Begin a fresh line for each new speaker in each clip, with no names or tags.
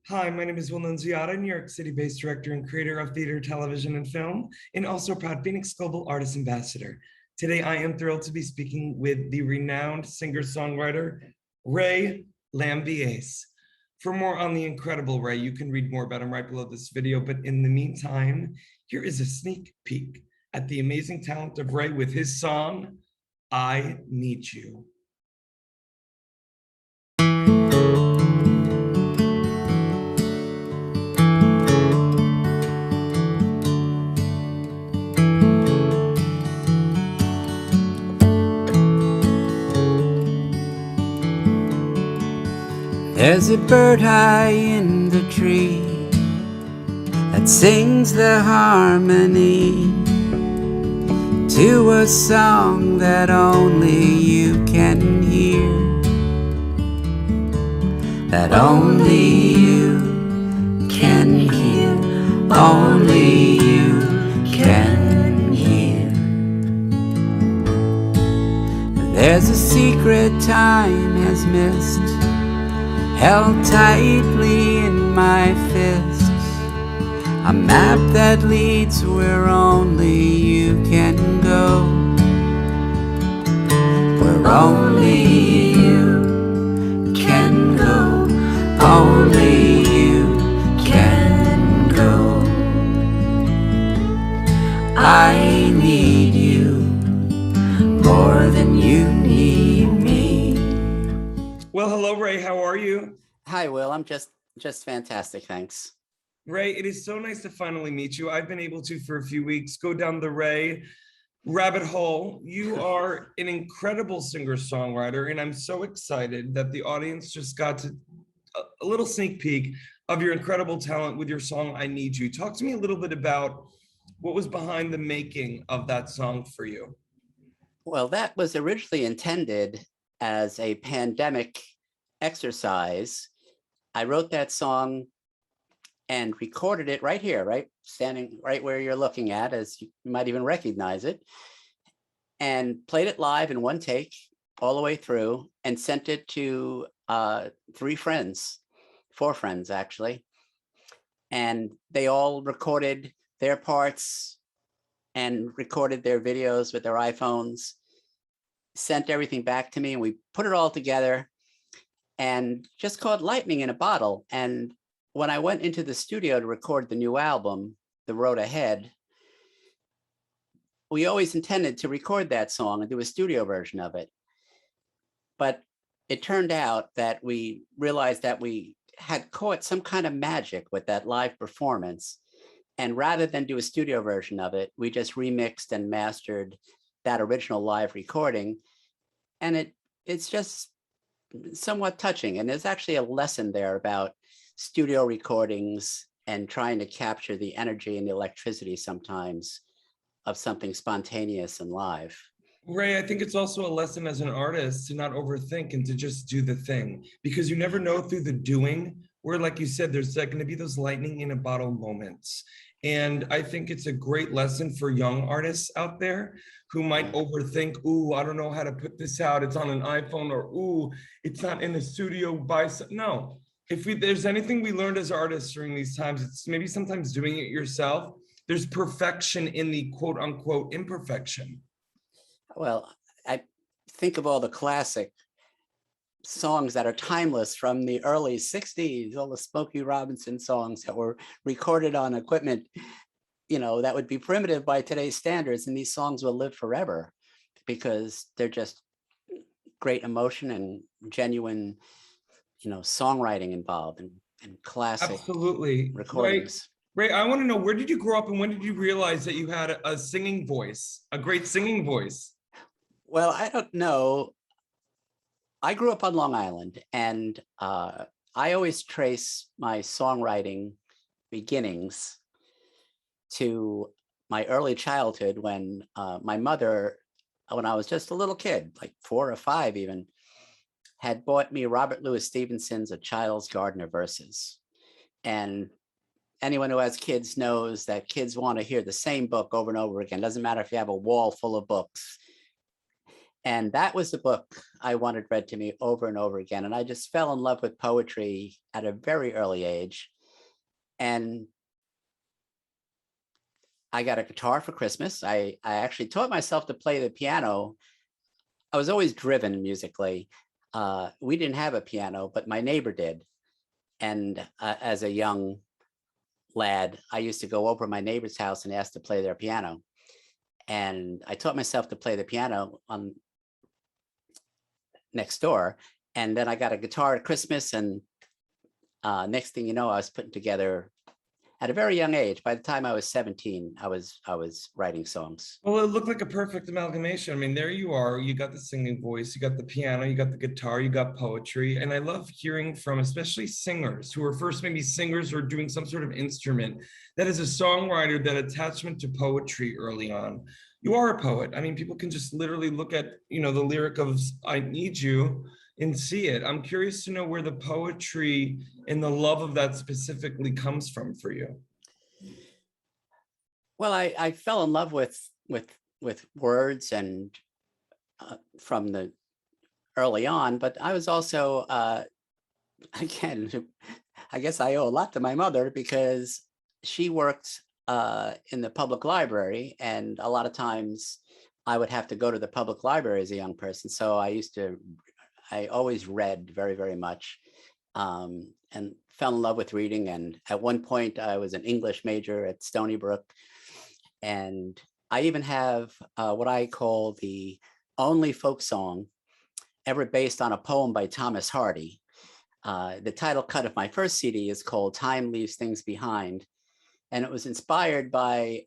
Hi, my name is Will Nunziata, New York City-based director and creator of theater, television, and film, and also proud Phoenix Global Artist Ambassador. Today, I am thrilled to be speaking with the renowned singer-songwriter, Ray Lambiase. For more on the incredible Ray, you can read more about him right below this video, but in the meantime, here is a sneak peek at the amazing talent of Ray with his song, I Need You.
There's a bird high in the tree that sings the harmony to a song that only you can hear, that only you can hear, only you can hear. There's a secret time has missed, held tightly in my fists, a map that leads where only you can go, where only you can go, only you can go. I need you more than you need me.
Well, hello, Ray. How are you?
Hi, Will. I'm just fantastic, thanks.
Ray, it is so nice to finally meet you. I've been able to, for a few weeks, go down the Ray rabbit hole. You are an incredible singer-songwriter, and I'm so excited that the audience just got a little sneak peek of your incredible talent with your song, I Need You. Talk to me a little bit about what was behind the making of that song for you.
Well, that was originally intended as a pandemic exercise. I wrote that song and recorded it right here, right, standing right where you're looking at, as you might even recognize it, and played it live in one take all the way through and sent it to four friends actually. And they all recorded their parts and recorded their videos with their iPhones, sent everything back to me, and we put it all together and just caught lightning in a bottle. And when I went into the studio to record the new album, The Road Ahead, we always intended to record that song and do a studio version of it. But it turned out that we realized that we had caught some kind of magic with that live performance. And rather than do a studio version of it, we just remixed and mastered that original live recording. And it's just somewhat touching. And there's actually a lesson there about studio recordings and trying to capture the energy and the electricity sometimes of something spontaneous and live.
Ray, I think it's also a lesson as an artist to not overthink and to just do the thing, because you never know through the doing where, like you said, there's going to be those lightning in a bottle moments. And I think it's a great lesson for young artists out there who might overthink, ooh, I don't know how to put this out. It's on an iPhone, or ooh, it's not in the studio by some. No, if there's anything we learned as artists during these times, it's maybe sometimes doing it yourself. There's perfection in the quote unquote imperfection.
Well, I think of all the classic songs that are timeless from the early 60s, all the Smokey Robinson songs that were recorded on equipment, that would be primitive by today's standards. And these songs will live forever because they're just great emotion and genuine, songwriting involved and classic
Absolutely.
recordings.
Ray, I want to know, where did you grow up and when did you realize that you had a singing voice, a great singing voice?
Well, I don't know. I grew up on Long Island, and I always trace my songwriting beginnings to my early childhood when my mother, when I was just a little kid, like 4 or 5 even, had bought me Robert Louis Stevenson's A Child's Garden of Verses. And anyone who has kids knows that kids want to hear the same book over and over again. Doesn't matter if you have a wall full of books. And that was the book I wanted read to me over and over again. And I just fell in love with poetry at a very early age. And I got a guitar for Christmas. I actually taught myself to play the piano. I was always driven musically. We didn't have a piano, but my neighbor did. And as a young lad, I used to go over to my neighbor's house and ask to play their piano. And I taught myself to play the piano on next door. And then I got a guitar at Christmas. And next thing you know, I was putting together at a very young age. By the time I was 17, I was writing songs.
Well, it looked like a perfect amalgamation. I mean, there you are. You got the singing voice, you got the piano, you got the guitar, you got poetry. And I love hearing from especially singers who are first maybe singers or doing some sort of instrument that is a songwriter, that attachment to poetry early on. You are a poet. I mean, people can just literally look at, the lyric of I Need You and see it. I'm curious to know where the poetry and the love of that specifically comes from for you.
Well, I fell in love with words and from the early on, but I was also again, I guess I owe a lot to my mother because she worked in the public library, and a lot of times I would have to go to the public library as a young person. So I always read very, very much, and fell in love with reading. And at one point I was an English major at Stony Brook. And I even have what I call the only folk song ever based on a poem by Thomas Hardy. The title cut of my first CD is called Time Leaves Things Behind. And it was inspired by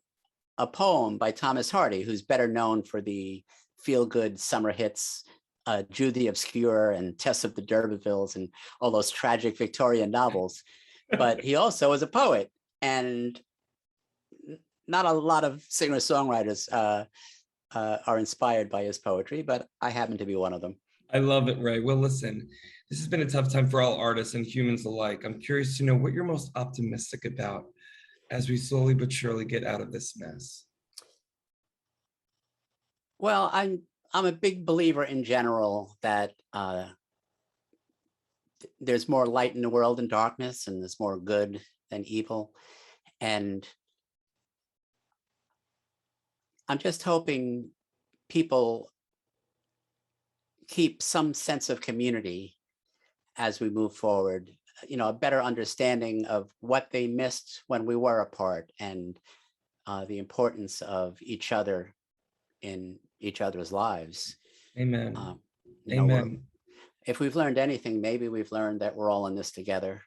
a poem by Thomas Hardy, who's better known for the feel-good summer hits, Jude the Obscure and Tess of the D'Urbervilles and all those tragic Victorian novels. But he also is a poet. And not a lot of singer-songwriters are inspired by his poetry, but I happen to be one of them.
I love it, Ray. Well, listen, this has been a tough time for all artists and humans alike. I'm curious to know what you're most optimistic about as we slowly but surely get out of this mess.
Well, I'm a big believer in general that there's more light in the world than darkness, and there's more good than evil. And I'm just hoping people keep some sense of community as we move forward, a better understanding of what they missed when we were apart, and the importance of each other in each other's lives.
Amen. Amen.
If we've learned anything, maybe we've learned that we're all in this together.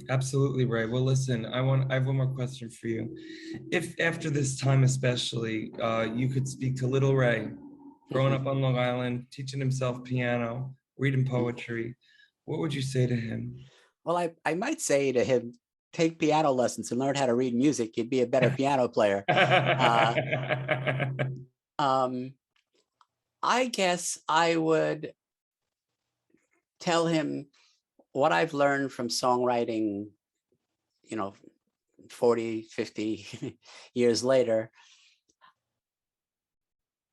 Absolutely, Ray. Well, listen, I have one more question for you. If after this time, especially, you could speak to little Ray, growing up on Long Island, teaching himself piano, reading poetry, what would you say to him?
Well, I might say to him, take piano lessons and learn how to read music. You'd be a better piano player. I guess I would tell him what I've learned from songwriting, 40, 50 years later,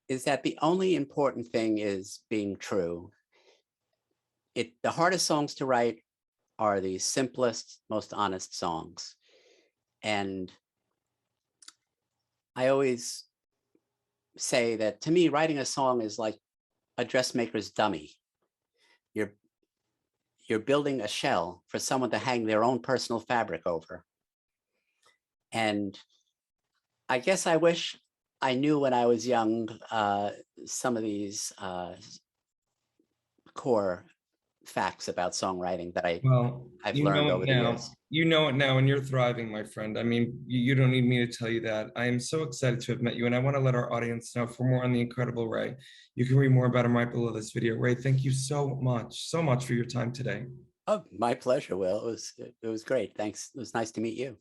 is that the only important thing is being true. The hardest songs to write are the simplest, most honest songs. And I always say that, to me, writing a song is like a dressmaker's dummy. You're building a shell for someone to hang their own personal fabric over. And I guess I wish I knew when I was young some of these core facts about songwriting that I've learned over the years.
You know it now, and you're thriving, my friend. I mean, you don't need me to tell you that. I am so excited to have met you, and I want to let our audience know, for more on the incredible Ray, you can read more about him right below this video. Ray, thank you so much for your time today.
Oh, my pleasure, Will. It was great. Thanks. It was nice to meet you.